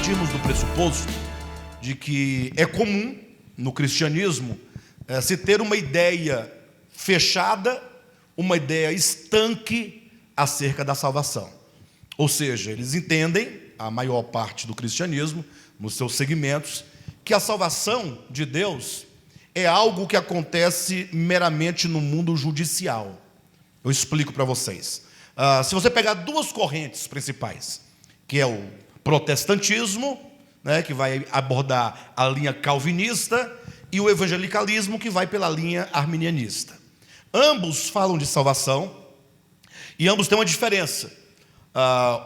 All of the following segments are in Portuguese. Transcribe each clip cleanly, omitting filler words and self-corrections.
partimos do pressuposto de que é comum no cristianismo se ter uma ideia fechada, uma ideia estanque acerca da salvação. Ou seja, eles entendem, a maior parte do cristianismo, nos seus segmentos, que a salvação de Deus é algo que acontece meramente no mundo judicial. Eu explico para vocês. Se você pegar duas correntes principais, que é o protestantismo, né, que vai abordar a linha calvinista, e o evangelicalismo, que vai pela linha arminianista. Ambos falam de salvação e ambos têm uma diferença.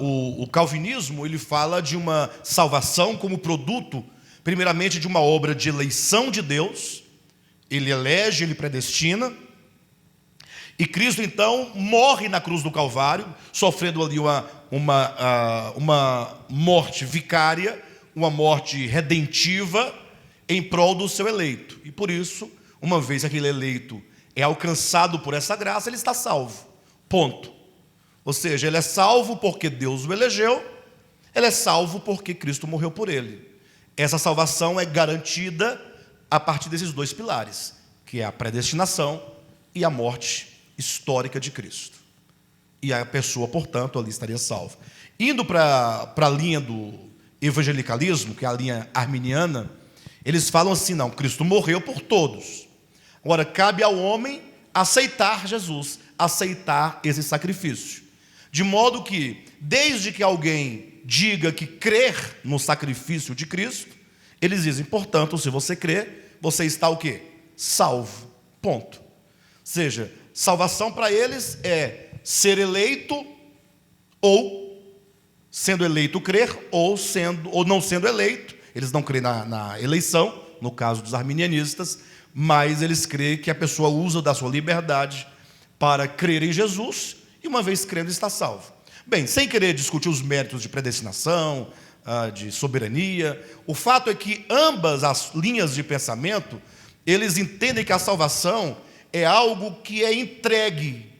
O calvinismo, ele fala de uma salvação como produto, primeiramente, de uma obra de eleição de Deus. Ele elege, ele predestina, e Cristo então morre na cruz do Calvário, sofrendo ali uma morte vicária, uma morte redentiva em prol do seu eleito. E por isso, uma vez que aquele eleito é alcançado por essa graça, ele está salvo. Ponto. Ou seja, ele é salvo porque Deus o elegeu, ele é salvo porque Cristo morreu por ele. Essa salvação é garantida a partir desses dois pilares, que é a predestinação e a morte histórica de Cristo. E a pessoa, portanto, ali estaria salva. Indo para a linha do evangelicalismo, que é a linha arminiana, eles falam assim: não, Cristo morreu por todos. Agora, cabe ao homem aceitar Jesus, aceitar esse sacrifício. De modo que, desde que alguém diga que crer no sacrifício de Cristo, eles dizem, portanto, se você crer, você está o quê? Salvo. Ponto. Ou seja, salvação para eles é ser eleito, ou sendo eleito crer, ou não sendo eleito. Eles não creem na eleição, no caso dos arminianistas, mas eles creem que a pessoa usa da sua liberdade para crer em Jesus, e uma vez crendo está salvo. Bem, sem querer discutir os méritos de predestinação, de soberania, o fato é que ambas as linhas de pensamento, eles entendem que a salvação é algo que é entregue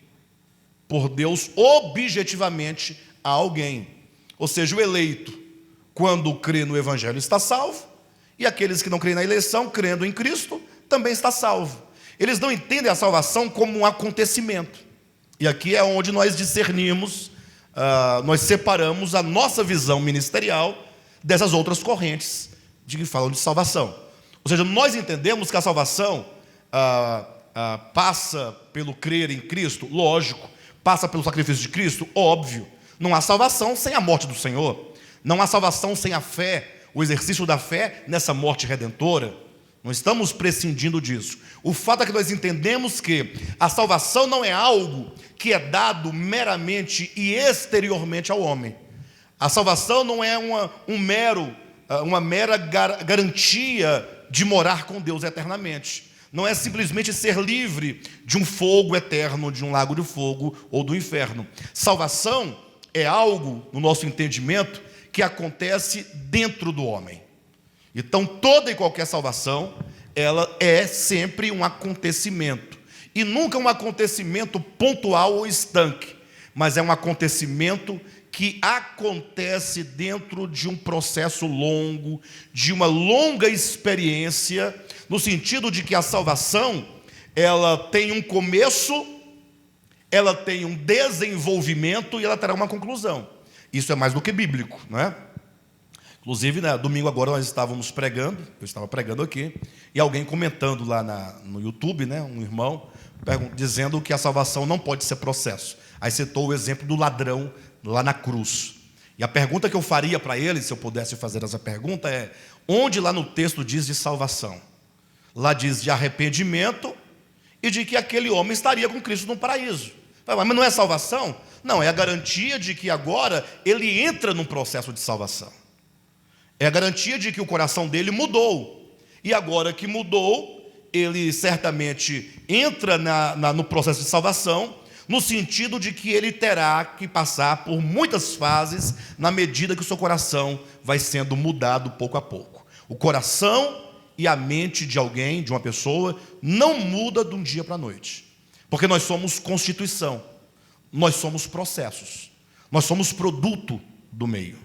por Deus objetivamente a alguém. Ou seja, o eleito, quando crê no Evangelho, está salvo, e aqueles que não creem na eleição, crendo em Cristo, também está salvo. Eles não entendem a salvação como um acontecimento. E aqui é onde nós discernimos, nós separamos a nossa visão ministerial dessas outras correntes que falam de salvação. Ou seja, nós entendemos que a salvação passa pelo crer em Cristo, lógico, passa pelo sacrifício de Cristo, óbvio. Não há salvação sem a morte do Senhor. Não há salvação sem a fé, o exercício da fé nessa morte redentora. Não estamos prescindindo disso. O fato é que nós entendemos que a salvação não é algo que é dado meramente e exteriormente ao homem. A salvação não é uma mera garantia de morar com Deus eternamente. Não é simplesmente ser livre de um fogo eterno, de um lago de fogo ou do inferno. Salvação é algo, no nosso entendimento, que acontece dentro do homem. Então, toda e qualquer salvação, ela é sempre um acontecimento. E nunca um acontecimento pontual ou estanque, mas é um acontecimento que acontece dentro de um processo longo, de uma longa experiência, no sentido de que a salvação, ela tem um começo, ela tem um desenvolvimento e ela terá uma conclusão. Isso é mais do que bíblico, não é? Inclusive, domingo agora nós estávamos pregando, eu estava pregando aqui, e alguém comentando lá no YouTube, um irmão, dizendo que a salvação não pode ser processo. Aí citou o exemplo do ladrão lá na cruz. E a pergunta que eu faria para ele, se eu pudesse fazer essa pergunta, é: onde lá no texto diz de salvação? Lá diz de arrependimento e de que aquele homem estaria com Cristo no paraíso. Mas não é salvação? Não, é a garantia de que agora ele entra num processo de salvação. É a garantia de que o coração dele mudou. E agora que mudou, ele certamente entra no processo de salvação, no sentido de que ele terá que passar por muitas fases, na medida que o seu coração vai sendo mudado pouco a pouco. O coração e a mente de alguém, de uma pessoa, não muda de um dia para a noite. Porque nós somos constituição, nós somos processos, nós somos produto do meio.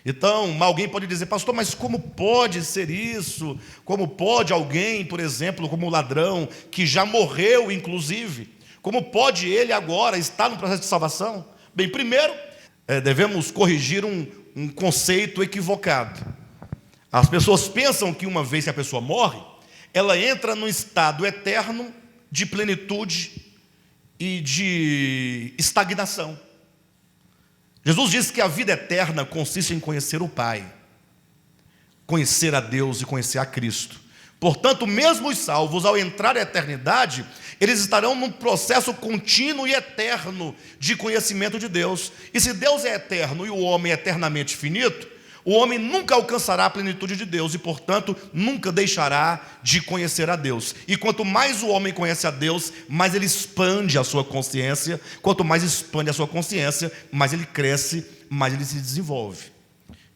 Então, alguém pode dizer: pastor, mas como pode ser isso? Como pode alguém, por exemplo, como o ladrão, que já morreu inclusive, como pode ele agora estar no processo de salvação? Bem, primeiro, devemos corrigir um conceito equivocado. As pessoas pensam que uma vez que a pessoa morre, ela entra num estado eterno de plenitude e de estagnação. Jesus disse que a vida eterna consiste em conhecer o Pai, conhecer a Deus e conhecer a Cristo. Portanto, mesmo os salvos, ao entrar à eternidade, eles estarão num processo contínuo e eterno de conhecimento de Deus. E se Deus é eterno e o homem é eternamente finito, o homem nunca alcançará a plenitude de Deus e, portanto, nunca deixará de conhecer a Deus. E quanto mais o homem conhece a Deus, mais ele expande a sua consciência. Quanto mais expande a sua consciência, mais ele cresce, mais ele se desenvolve.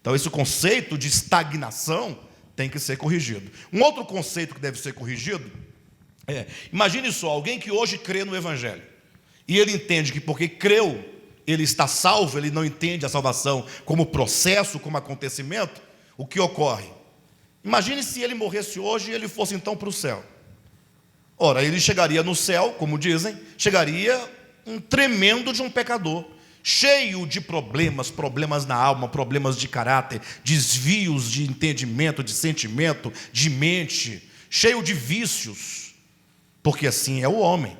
Então, esse conceito de estagnação tem que ser corrigido. Um outro conceito que deve ser corrigido imagine só, alguém que hoje crê no Evangelho, e ele entende que porque creu, ele está salvo, ele não entende a salvação como processo, como acontecimento. O que ocorre? Imagine se ele morresse hoje e ele fosse então para o céu. Ora, ele chegaria no céu, como dizem, chegaria um tremendo de um pecador, cheio de problemas na alma, problemas de caráter, desvios de entendimento, de sentimento, de mente, cheio de vícios, porque assim é o homem.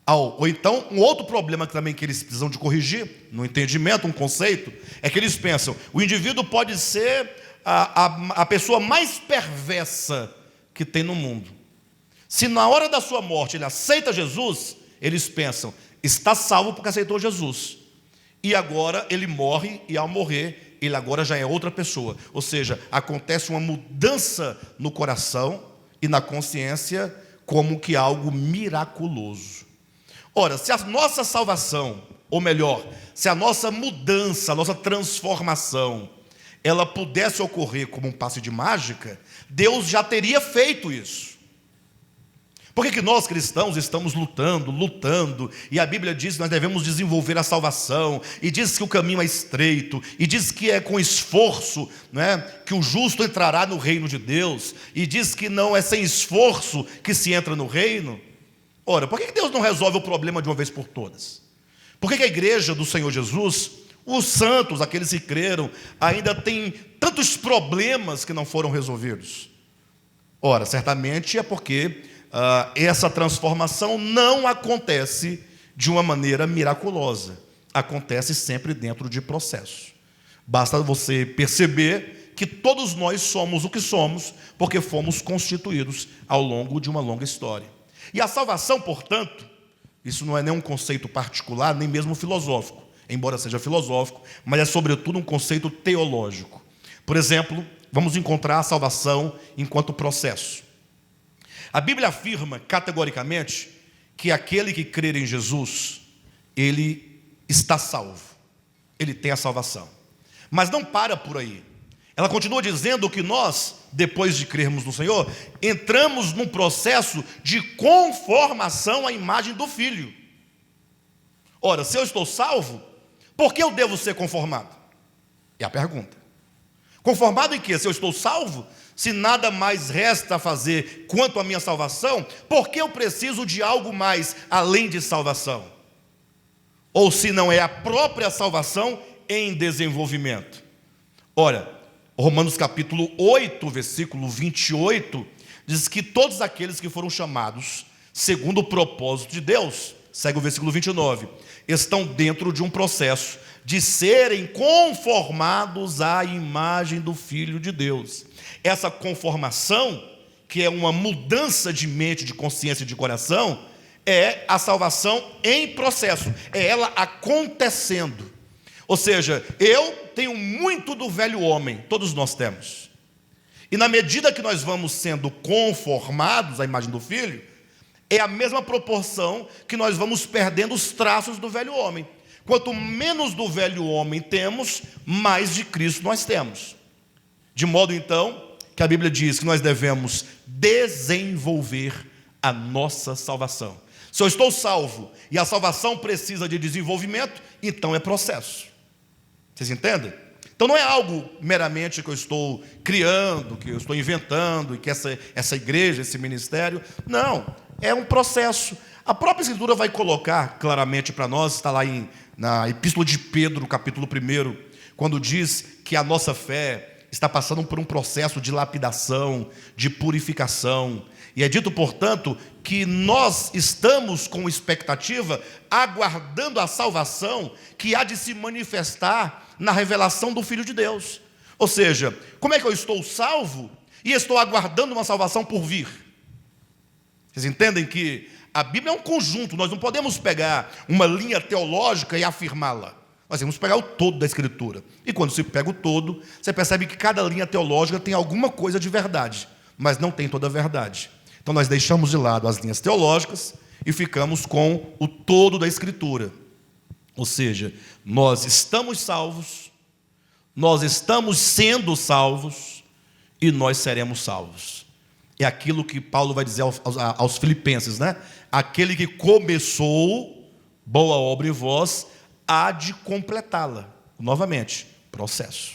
Ou então, um outro problema também que eles precisam de corrigir, no entendimento, um conceito, é que eles pensam: o indivíduo pode ser a pessoa mais perversa que tem no mundo. Se na hora da sua morte ele aceita Jesus, eles pensam: está salvo porque aceitou Jesus. E agora ele morre, e ao morrer, ele agora já é outra pessoa. Ou seja, acontece uma mudança no coração e na consciência, como que algo miraculoso. Ora, se a nossa salvação, ou melhor, se a nossa mudança, a nossa transformação, ela pudesse ocorrer como um passe de mágica, Deus já teria feito isso. Por que nós cristãos estamos lutando, e a Bíblia diz que nós devemos desenvolver a salvação, e diz que o caminho é estreito, e diz que é com esforço, que o justo entrará no reino de Deus, e diz que não é sem esforço que se entra no reino? Ora, por que Deus não resolve o problema de uma vez por todas? Por que a igreja do Senhor Jesus, os santos, aqueles que creram, ainda tem tantos problemas que não foram resolvidos? Ora, certamente é porque essa transformação não acontece de uma maneira miraculosa. Acontece sempre dentro de processo. Basta você perceber que todos nós somos o que somos, porque fomos constituídos ao longo de uma longa história. E a salvação, portanto, isso não é nem um conceito particular, nem mesmo filosófico, embora seja filosófico, mas é sobretudo um conceito teológico. Por exemplo, vamos encontrar a salvação enquanto processo. A Bíblia afirma categoricamente que aquele que crer em Jesus, ele está salvo, ele tem a salvação. Mas não para por aí. Ela continua dizendo que nós, depois de crermos no Senhor, entramos num processo de conformação à imagem do Filho. Ora, se eu estou salvo, por que eu devo ser conformado? É a pergunta. Conformado em quê? Se eu estou salvo, se nada mais resta a fazer quanto à minha salvação, por que eu preciso de algo mais além de salvação? Ou se não é a própria salvação em desenvolvimento? Ora, Romanos capítulo 8, versículo 28, diz que todos aqueles que foram chamados segundo o propósito de Deus, segue o versículo 29, estão dentro de um processo de serem conformados à imagem do Filho de Deus. Essa conformação, que é uma mudança de mente, de consciência e de coração, é a salvação em processo, é ela acontecendo. Ou seja, eu tenho muito do velho homem, todos nós temos. E na medida que nós vamos sendo conformados à imagem do Filho, é a mesma proporção que nós vamos perdendo os traços do velho homem. Quanto menos do velho homem temos, mais de Cristo nós temos. De modo então, que a Bíblia diz que nós devemos desenvolver a nossa salvação. Se eu estou salvo e a salvação precisa de desenvolvimento, então é processo. Vocês entendem? Então não é algo meramente que eu estou criando, que eu estou inventando, e que essa igreja, esse ministério. Não, é um processo. A própria Escritura vai colocar claramente para nós, está lá na Epístola de Pedro, capítulo 1, quando diz que a nossa fé está passando por um processo de lapidação, de purificação. E é dito, portanto, que nós estamos com expectativa, aguardando a salvação que há de se manifestar na revelação do Filho de Deus. Ou seja, como é que eu estou salvo e estou aguardando uma salvação por vir? Vocês entendem que a Bíblia é um conjunto, nós não podemos pegar uma linha teológica e afirmá-la. Nós temos que pegar o todo da Escritura. E quando se pega o todo, você percebe que cada linha teológica tem alguma coisa de verdade, mas não tem toda a verdade. Então nós deixamos de lado as linhas teológicas e ficamos com o todo da Escritura. Ou seja, nós estamos salvos, nós estamos sendo salvos e nós seremos salvos. É aquilo que Paulo vai dizer aos filipenses, né? Aquele que começou boa obra em vós, há de completá-la. Novamente, processo.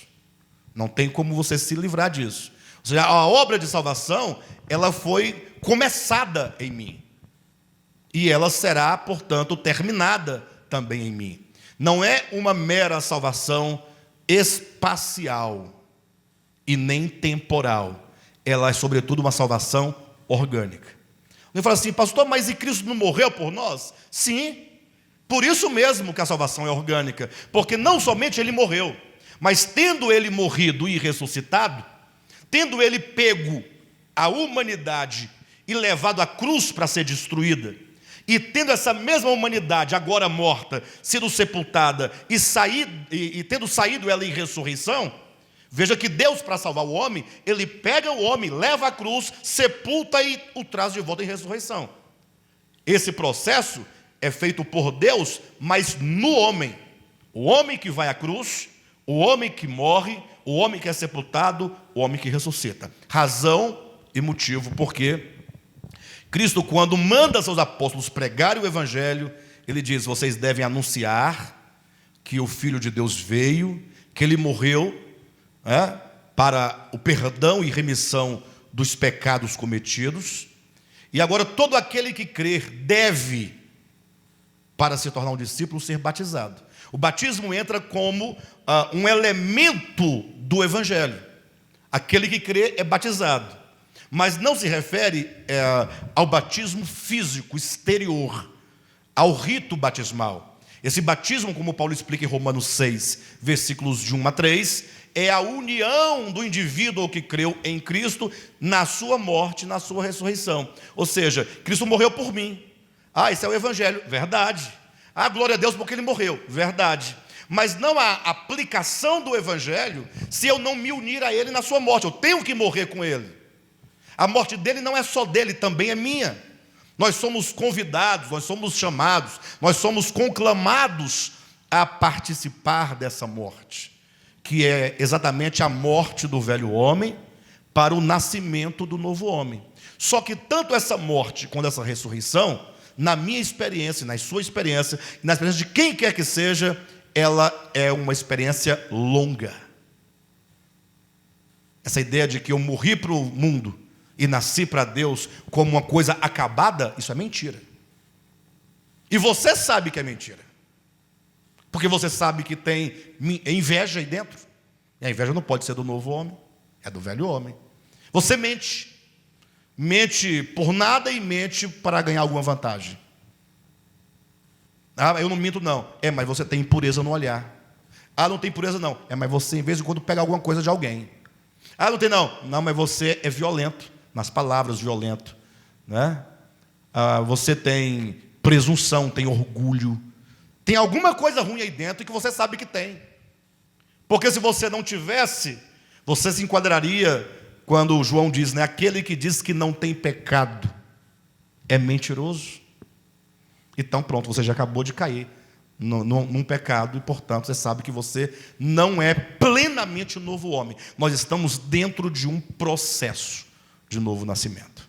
Não tem como você se livrar disso. Ou seja, a obra de salvação, ela foi começada em mim. E ela será, portanto, terminada também em mim. Não é uma mera salvação espacial e nem temporal. Ela é, sobretudo, uma salvação orgânica. Ele fala assim, pastor, mas e Cristo não morreu por nós? Sim, por isso mesmo que a salvação é orgânica. Porque não somente Ele morreu, mas tendo Ele morrido e ressuscitado, tendo Ele pego a humanidade e levado à cruz para ser destruída, e tendo essa mesma humanidade agora morta, sido sepultada e tendo saído ela em ressurreição, veja que Deus, para salvar o homem, Ele pega o homem, leva à cruz, sepulta e o traz de volta em ressurreição. Esse processo é feito por Deus, mas no homem. O homem que vai à cruz, o homem que morre, o homem que é sepultado, o homem que ressuscita. Razão e motivo porque Cristo, quando manda seus apóstolos pregarem o Evangelho, Ele diz, vocês devem anunciar que o Filho de Deus veio, que Ele morreu para o perdão e remissão dos pecados cometidos, e agora todo aquele que crer deve, para se tornar um discípulo, ser batizado. O batismo entra como um elemento do Evangelho. Aquele que crê é batizado, mas não se refere ao batismo físico, exterior, ao rito batismal. Esse batismo, como Paulo explica em Romanos 6, versículos de 1 a 3, é a união do indivíduo que creu em Cristo na sua morte, na sua ressurreição. Ou seja, Cristo morreu por mim. Esse é o Evangelho, verdade. Glória a Deus porque Ele morreu, verdade. Mas não há aplicação do Evangelho se eu não me unir a Ele na sua morte. Eu tenho que morrer com Ele. A morte dele não é só dele, também é minha. Nós somos convidados, nós somos chamados, nós somos conclamados a participar dessa morte, que é exatamente a morte do velho homem para o nascimento do novo homem. Só que tanto essa morte quanto essa ressurreição, na minha experiência, na sua experiência, na experiência de quem quer que seja, ela é uma experiência longa. Essa ideia de que eu morri para o mundo e nasci para Deus como uma coisa acabada, isso é mentira. E você sabe que é mentira. Porque você sabe que tem inveja aí dentro. E a inveja não pode ser do novo homem, é do velho homem. Você mente. Mente por nada e mente para ganhar alguma vantagem. Eu não minto não. Mas você tem impureza no olhar. Não tem impureza não. Mas você, em vez de quando pega alguma coisa de alguém. Não tem não. Não, mas você é violento. Nas palavras, violento, né? Você tem presunção, tem orgulho, tem alguma coisa ruim aí dentro que você sabe que tem, porque se você não tivesse, você se enquadraria quando João diz, né? Aquele que diz que não tem pecado é mentiroso. Então pronto, você já acabou de cair num pecado e portanto você sabe que você não é plenamente novo homem. Nós estamos dentro de um processo de novo nascimento.